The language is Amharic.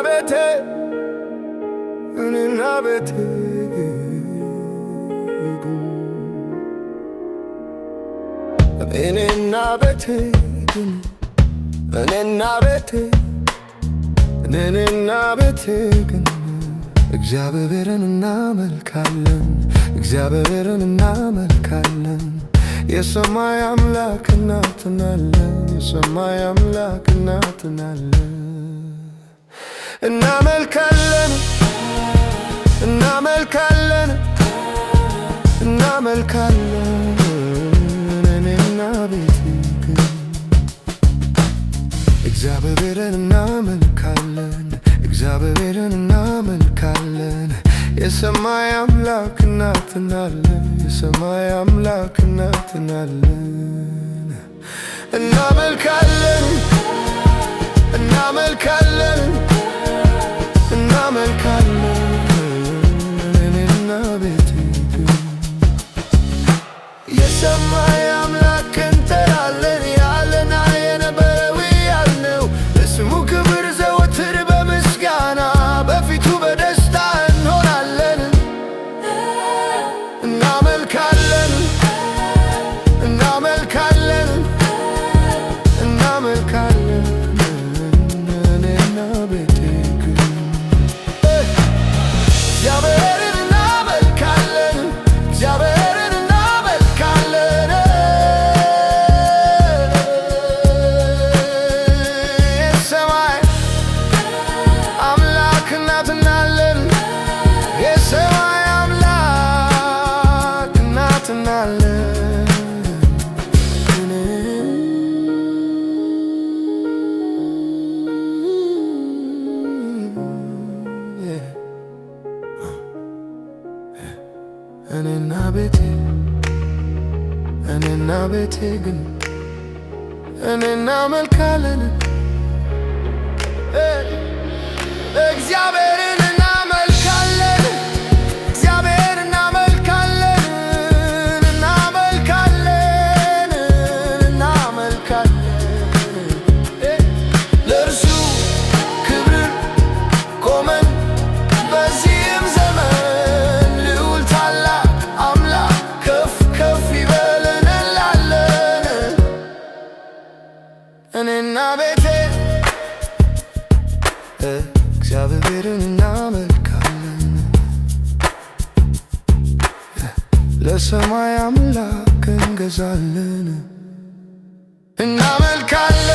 ቤቴ እኔና ቤቴ እኔና ቤቴ እኔና ቤቴ እኔና ቤቴ ግን እግዚአብሔርን እናመልካለን፣ እግዚአብሔርን እናመልካለን። የሰማይ አምላክ እናትናለን፣ የሰማይ አምላክ እናትናለን። እናመልካለን እናመልካለን እናመልካለን። እኔና ቤቴ ግን እግዚአብሔርን እናመልካለን፣ እግዚአብሔርን እናመልካለን። የሰማይ አምላክ እናትናለን፣ የሰማይ አምላክ እናትናለን። እናመልካለን እናመልካለን እናመልካለን። እኔና ቤቴ ግን የሰማይ አምላክ እንጠራለን። ያለና የነበረው ያልነው ለስሙ ክብር ዘወትር በምስጋና በፊቱ በደስታ እንሆናለን። እናመልካለን እናመልካለን እናመልካለን። እኔና ቤቴ ግን እግዚአብሔርን እናመልካለን፣ እግዚአብሔርን እናመልካለን። የሰማይ አምላክ እናትናለን፣ የሰማይ አምላክ እናትናለን። እኔና ቤቴ እኔና ቤቴ ግን እናመልካለን፣ እግዚአብሔርን እናመልካለን፣ እግዚአብሔርን እናመልካለን፣ እናመልካለን እናመልካለን። ለእርሱ ክብር ቆመን በዚህም ዘመን ልዑል ታላቅ አምላክ ከፍ ከፍ ይበል እንላለን። እኔና ቤቴ እግዚአብሔርን እናመልካለን፣ ለሰማይ አምላክ እንገዛለን። እናመልካለን